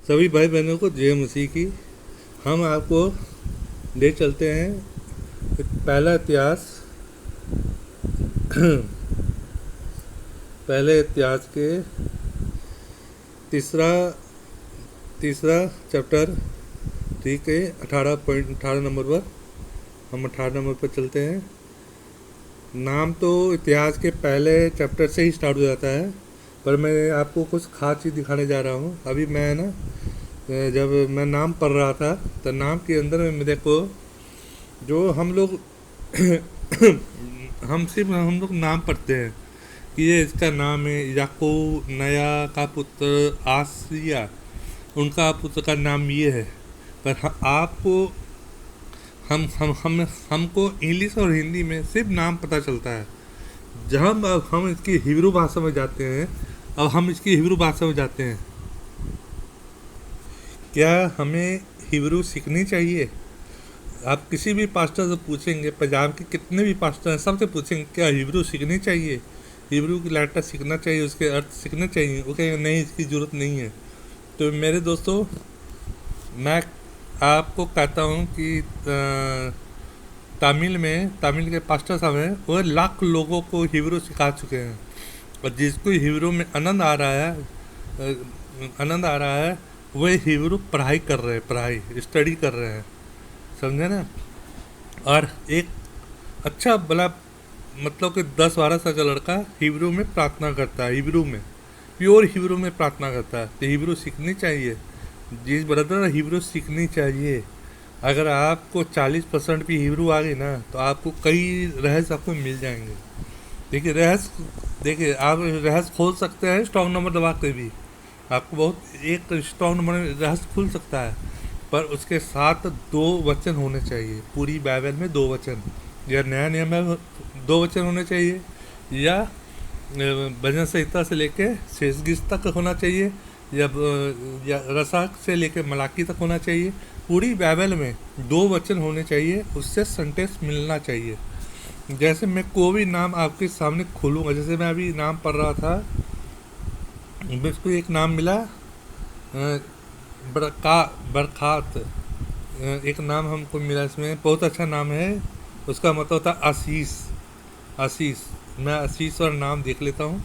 सभी भाई बहनों को जय मसीह की। हम आपको ले चलते हैं एक पहला इतिहास पहले इतिहास के तीसरा तीसरा चैप्टर, ठीक है। 18 नंबर पर हम 18 नंबर पर चलते हैं। नाम तो इतिहास के पहले चैप्टर से ही स्टार्ट हो जाता है, पर मैं आपको कुछ खास चीज़ दिखाने जा रहा हूँ। अभी मैं ना जब मैं नाम पढ़ रहा था तो नाम के अंदर में मेरे को जो हम लोग हम लोग नाम पढ़ते हैं कि ये इसका नाम है याकूब, नया का पुत्र आसिया, उनका पुत्र का नाम ये है। पर आपको हम हमको इंग्लिश और हिंदी में सिर्फ नाम पता चलता है। जब अब हम इसकी हिब्रू भाषा में जाते हैं, अब हम इसकी हिब्रू भाषा में जाते हैं। क्या हमें हिब्रू सीखनी चाहिए? आप किसी भी पास्टर से पूछेंगे, पंजाब के कितने भी पास्टर हैं, सबसे पूछेंगे क्या हिब्रू सीखनी चाहिए, हिब्रू की लेटर सीखना चाहिए, उसके अर्थ सीखने चाहिए। वो कहेंगे नहीं, इसकी ज़रूरत नहीं है। तो मेरे दोस्तों, मैं आपको कहता हूँ कि तमिल के पास्टर साहब हैं, वो लाख लोगों को हिब्रू सिखा चुके हैं। और जिसको हिब्रू में आनंद आ रहा है, वह हिब्रू पढ़ाई कर रहे हैं, पढ़ाई स्टडी कर रहे हैं, समझे ना। और एक अच्छा भला मतलब कि 10-12 साल का लड़का हिब्रू में प्रार्थना करता है, हिब्रू में प्योर हिब्रू में प्रार्थना करता है। तो हिब्रू सीखनी चाहिए जी ब्रदर, हिब्रू सीखनी चाहिए। अगर आपको 40% भी हिब्रू आ गई ना, तो आपको कई रहस्य आपको मिल जाएंगे। देखिए आप रहस्य खोल सकते हैं स्ट्रॉन्ग नंबर दबा के भी। आपको बहुत एक स्ट्रॉन्ग नंबर रहस्य खुल सकता है, पर उसके साथ 2 वचन होने चाहिए। पूरी बाइबल में 2 वचन, या नया नियम में 2 वचन होने चाहिए, या भजन संहिता से लेके शेषगीत तक होना चाहिए, या रसाक से लेके मलाकी तक होना चाहिए। पूरी बाइबल में 2 वचन होने चाहिए, उससे सेंटेंस मिलना चाहिए। जैसे मैं कोई भी नाम आपके सामने खोलूँगा, जैसे मैं अभी नाम पढ़ रहा था, मुझको एक नाम मिला बरखात, एक नाम हमको मिला। इसमें बहुत अच्छा नाम है, उसका मतलब होता है आशीष। आशीष, मैं आशीष और नाम देख लेता हूँ।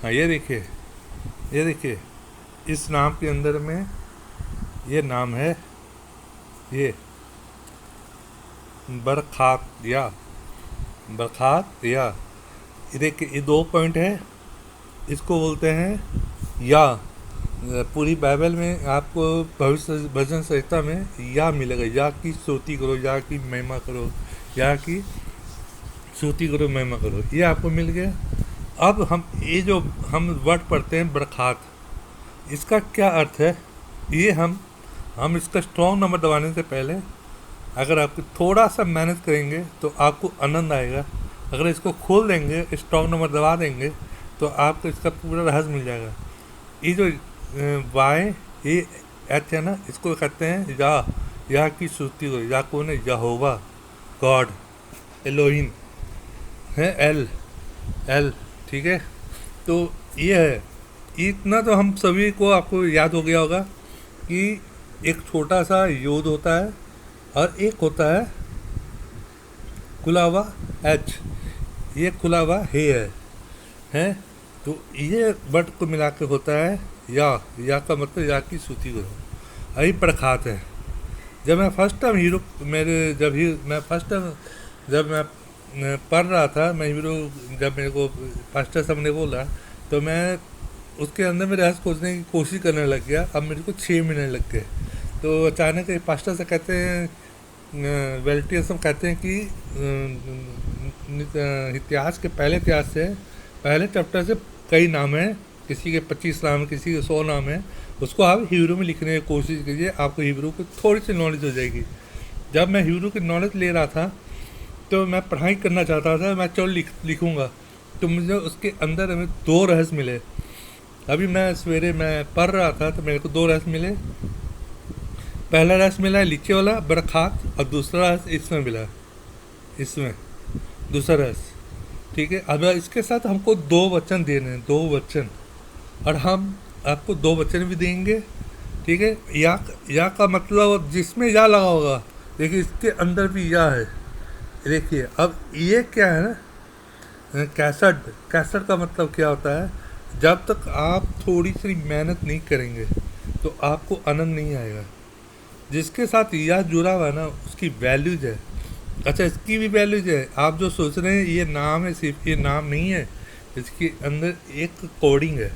हाँ, ये देखिए इस नाम के अंदर में ये नाम है, ये बरखात या ये देखिए, ये 2 पॉइंट है, इसको बोलते हैं या। पूरी बाइबल में आपको भविष्य भजन संहिता में या मिलेगा, या की स्तुति करो, या की महिमा करो, या की स्तुति करो, महिमा करो, ये आपको मिल गया। अब हम ये जो हम वर्ड पढ़ते हैं बरखात, इसका क्या अर्थ है, ये हम इसका स्ट्रॉन्ग नंबर दबाने से पहले अगर आप थोड़ा सा मेहनत करेंगे तो आपको आनंद आएगा। अगर इसको खोल देंगे, स्ट्रॉन्ग नंबर दबा देंगे, तो आपको इसका पूरा रहस्य मिल जाएगा। ये जो वाई ये एच है ना, इसको कहते हैं या की स्तुति को। या कौन है? यहोवा, गॉड, एलोहिम है, एल एल ठीक है। तो ये है, इतना तो हम सभी को आपको याद हो गया होगा कि एक छोटा सा योद होता है और एक होता है खुला हुआ एच, ये खुला हुआ हे है। तो ये वर्ड को मिला के होता है या का मतलब या की सूती को। अभी प्रखात है। जब मैं फर्स्ट टाइम हीरो मैं फर्स्ट टाइम जब मैं पढ़ रहा था, मैं हीरो जब मेरे को फास्टर साहब ने बोला, तो मैं उसके अंदर में रहस्य खोजने की कोशिश करने लग गया। अब मेरे को 6 मिनट लग गए। तो अचानक पास्टर से कहते हैं, वेल्टियर सब कहते हैं कि इतिहास के पहले चैप्टर से कई नाम हैं, किसी के 25 नाम है, किसी के 100 नाम है, उसको आप हिब्रू में लिखने की कोशिश कीजिए, आपको हिब्रू की थोड़ी सी नॉलेज हो जाएगी। जब मैं हिब्रू की नॉलेज ले रहा था, तो मैं पढ़ाई करना चाहता था, मैं चलो लिखूँगा, तो मुझे उसके अंदर हमें 2 रहस्य मिले। अभी मैं सवेरे मैं पढ़ रहा था तो मेरे को 2 रहस्य मिले। पहला रहस्य मिला है नीचे वाला बरखात, और दूसरा रहस्य इसमें मिला, इसमें दूसरा रहस्य, ठीक है। अब इसके साथ हमको 2 वचन देने हैं, 2 वचन, और हम आपको दो वचन भी देंगे। ठीक है, या का मतलब जिसमें या लगा होगा, देखिए इसके अंदर भी या है। देखिए अब ये क्या है ना, कैसट। कैसट का मतलब क्या होता है, जब तक आप थोड़ी सी मेहनत नहीं करेंगे तो आपको आनंद नहीं आएगा। जिसके साथ यह जुड़ा हुआ है ना, उसकी वैल्यूज है। अच्छा, इसकी भी वैल्यूज है। आप जो सोच रहे हैं ये नाम है, सिर्फ ये नाम नहीं है, इसके अंदर एक कोडिंग है।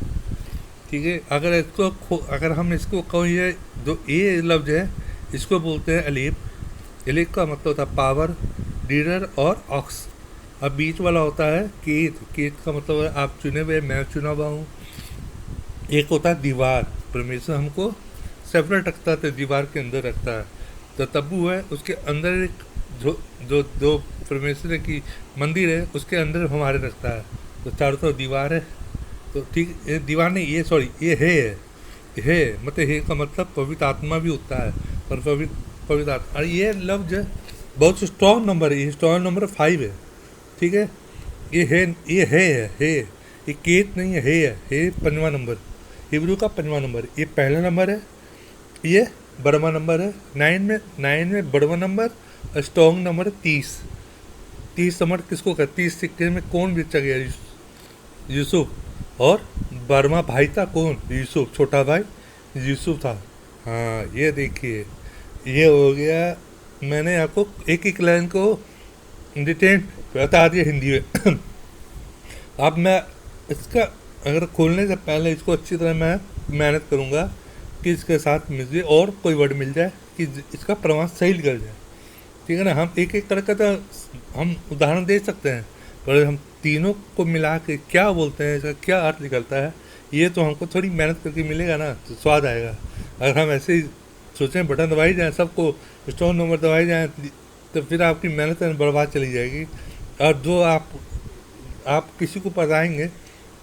ठीक है, अगर हम इसको कहिए, जो ए लफ्ज है इसको बोलते हैं अलीफ। अलीफ का मतलब होता है पावर, लीडर और ऑक्स। अब बीच वाला होता है कीत। कीत का मतलब है आप चुने हुए, मैं चुना हुआ हूँ। एक होता है दीवार, परमेश्वर हमको सेपरेट रखता है तो दीवार के अंदर रखता है। तो तब्बू है, उसके अंदर एक जो जो जो परमेश्वर की मंदिर है उसके अंदर हमारे रखता है। तो चारों तरफ दीवार है। तो ठीक, ये दीवार नहीं, ये सॉरी, ये है मतलब हे का मतलब पवित्र आत्मा भी होता है। और पवित्र आत्मा, और ये लफ्ज बहुत स्ट्रॉन्ग नंबर है। ये स्ट्रॉन्ग नंबर 5 है। ठीक है, ये है ये केत नहीं है, है 5वां नंबर, हिब्रू का 5वां नंबर। ये पहला नंबर है, ये बड़वा नंबर है। 9 में बड़वा नंबर, और स्ट्रॉन्ग नंबर 30। 30 नंबर किसको कहते, 30 सिक्के में कौन बेचा गया, यूसुफ। और 12वां भाई था कौन, यूसुफ। छोटा भाई यूसुफ था। हाँ, ये देखिए, ये हो गया। मैंने आपको एक एक लाइन को डिटेल बता दिया हिंदी में। अब मैं इसका, अगर खोलने से पहले इसको अच्छी तरह मैं मेहनत करूँगा कि इसके साथ मिल जाए और कोई वर्ड मिल जाए कि इसका प्रमाण सही निकल जाए। ठीक है ना, हम एक एक करके तो हम उदाहरण दे सकते हैं, पर हम तीनों को मिला के क्या बोलते हैं, इसका क्या अर्थ निकलता है, ये तो हमको थोड़ी मेहनत करके मिलेगा ना, तो स्वाद आएगा। अगर हम ऐसे ही सोचें बटन दबाई जाए, सबको स्टोन नंबर दबाई जाए, तो फिर आपकी मेहनत बर्बाद चली जाएगी। और जो आप किसी को बताएंगे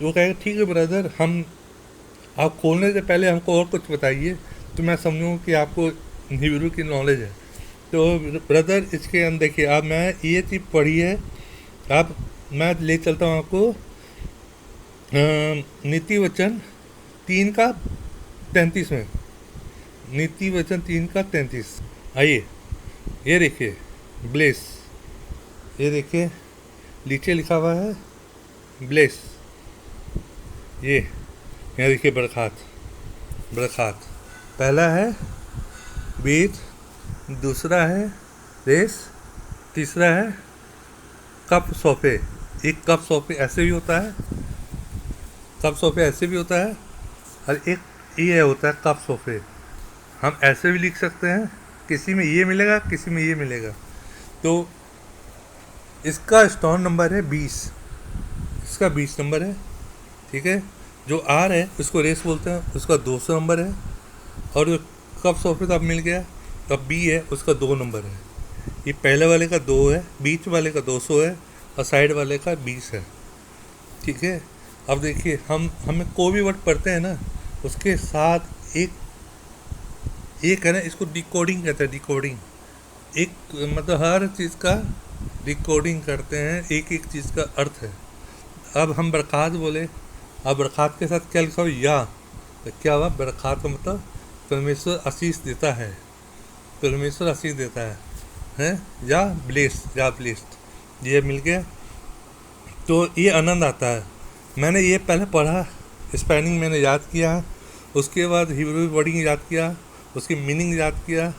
वो कहेगा ठीक है ब्रदर, हम आप खोलने से पहले हमको और कुछ बताइए, तो मैं समझूँ कि आपको हिब्रू की नॉलेज है। तो ब्रदर इसके अंदर देखिए, अब मैं ये चीज़ पढ़ी है। अब मैं ले चलता हूँ आपको नीति वचन 3 का 33 में। नीति वचन 3 का 33, आइए ये देखिए, ब्लेस। ये देखिए नीचे लिखा हुआ है ब्लेस। ये यहाँ देखिए बरखात। बरखात पहला है बीज, दूसरा है रेस, तीसरा है कप सौंपे। एक कप सौंपे ऐसे भी होता है, कप सौंपे ऐसे भी होता है, और एक ये होता है कप सौंपे। हम ऐसे भी लिख सकते हैं, किसी में ये मिलेगा, किसी में ये मिलेगा। तो इसका स्टोन नंबर है 20, इसका 20 नंबर है। ठीक है, जो आर है उसको रेस बोलते हैं, उसका 200 नंबर है। और जो कप सौंपे तो अब मिल गया, अब बी है उसका 2 नंबर है। ये पहले वाले का 2 है, बीच वाले का 200 है, और साइड वाले का 20 है। ठीक है, अब देखिए हमें कोई भी वर्ड पढ़ते हैं ना, उसके साथ एक है ना, इसको डिकोडिंग कहते हैं। डिकोडिंग एक मतलब हर चीज़ का डिकोडिंग करते हैं, एक एक चीज़ का अर्थ है। अब हम बरक़ात बोले, अब बरक़ात के साथ क्या लिखा हो, या, तो क्या हुआ, बरक़ात का मतलब परमेश्वर आशीष देता है, परमेश्वर आशीष देता है, या ब्लेस, या ब्लेस्ड, ये मिल गया। तो ये आनंद आता है। मैंने ये पहले पढ़ा, स्पेलिंग मैंने याद किया, उसके बाद हिब्रू वर्डिंग याद किया, उसकी मीनिंग याद किया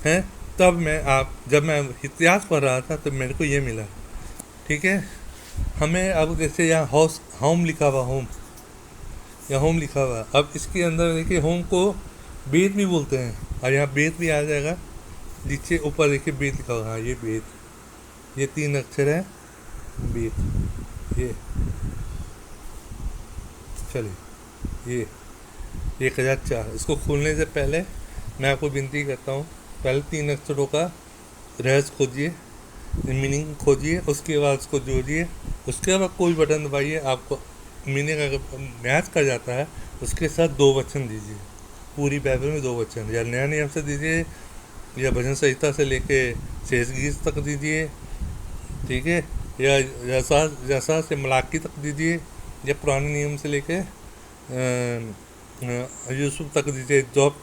है, तब जब मैं इतिहास पढ़ रहा था तो मेरे को ये मिला। ठीक है, हमें अब जैसे यहाँ होम लिखा हुआ, होम, या होम लिखा हुआ, अब इसके अंदर देखिए होम को बेद भी बोलते हैं, और यहाँ बेद भी आ जाएगा। नीचे ऊपर देखिए बेद लिखा हुआ, हाँ ये बेद, ये 3 अक्षर है बेद। ये चलिए, ये 1004। इसको खोलने से पहले मैं आपको विनती करता हूँ, पहले 3 अक्षरों का रहस्य खोजिए, मीनिंग खोजिए, उसके बाद उसको जोड़िए, उसके बाद कोई बटन दबाइए, आपको मीनिंग अगर मैच कर जाता है उसके साथ 2 वचन दीजिए। पूरी बाइबल में 2 वचन, या नया नियम से दीजिए, या भजन संहिता से लेके शेष गीत तक दीजिए। ठीक है, या यशा से मलाकी तक दीजिए, या पुराने नियम से लेके यूसुफ तक दीजिए, जॉब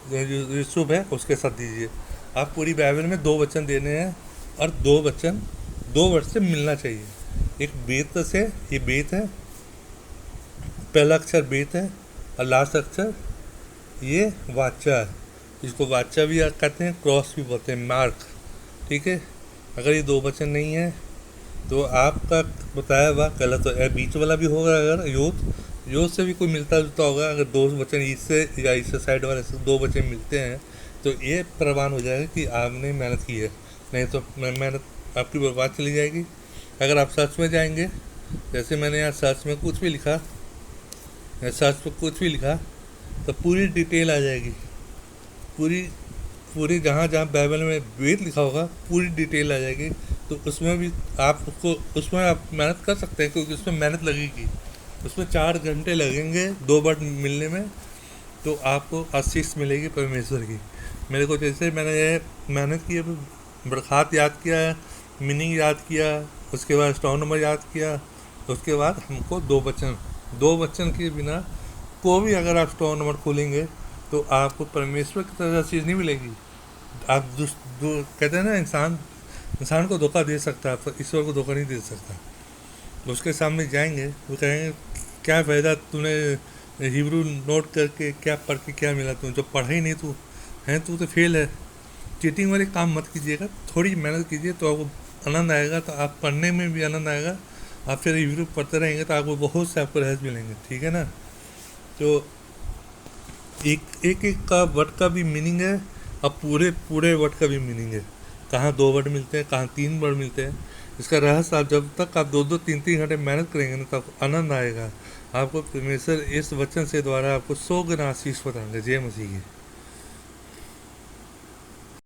यूसुफ है उसके साथ दीजिए। आप पूरी बाइबल में दो वचन देने हैं, और दो वचन दो वर्ड से मिलना चाहिए। एक बेत से, ये बेत है, पहला अक्षर बेत है, और लास्ट अक्षर ये वाचा है। इसको वाचा भी कहते हैं, क्रॉस भी बोलते हैं, मार्क। ठीक है, अगर ये दो वचन नहीं है तो आपका बताया हुआ गलत है। बीच वाला भी होगा, अगर यूथ यूथ से भी कोई मिलता जुलता होगा, अगर दो वचन इससे या इससे साइड वाले से दो वचन मिलते हैं तो ये प्रमाण हो जाएगा कि आपने मेहनत की है, नहीं तो मेहनत आपकी बर्बाद चली जाएगी। अगर आप सर्च में जाएंगे, जैसे मैंने यहाँ सर्च में कुछ भी लिखा, सर्च पर कुछ भी लिखा, तो पूरी डिटेल आ जाएगी। पूरी पूरी जहाँ जहाँ बाइबल में वेद लिखा होगा पूरी डिटेल आ जाएगी। तो उसमें भी आप उसको, उसमें आप मेहनत कर सकते हैं, क्योंकि उसमें मेहनत लगेगी। उसमें 4 घंटे लगेंगे दो वर्ड मिलने में, तो आपको आशीष मिलेगी परमेश्वर की। मेरे को जैसे मैंने ये मेहनत की, बरखात याद किया, मीनिंग याद किया, उसके बाद स्टोन नंबर याद किया, उसके बाद हमको दो वचन के बिना को भी अगर आप स्टोन नंबर खोलेंगे तो आपको परमेश्वर की तरह चीज़ नहीं मिलेगी। आप कहते हैं ना, इंसान को धोखा दे सकता है, पर ईश्वर को धोखा नहीं दे सकता। उसके सामने जाएंगे, वो कहेंगे क्या फ़ायदा तूने हिब्रू नोट करके, क्या पढ़ के क्या मिला, तू जो पढ़ा ही नहीं, तू तो फेल है। चीटिंग वाले काम मत कीजिएगा, थोड़ी मेहनत कीजिए तो आपको आनंद आएगा, तो आप पढ़ने में भी आनंद आएगा। आप फिर हिब्रू पढ़ते रहेंगे तो आपको बहुत से आपको रहस्य मिलेंगे। ठीक है ना। तो एक का वर्ड का भी मीनिंग है, और पूरे पूरे वर्ड का भी मीनिंग है। कहाँ दो वर्ड मिलते हैं, कहाँ 3 वर्ड मिलते हैं, इसका रहस्य आप जब तक आप 2-2 3-3 घंटे मेहनत करेंगे ना, तब आनंद आएगा आपको। परमेश्वर इस वचन से द्वारा आपको 100 गुना आशीष बताएंगे। जय मसीह की।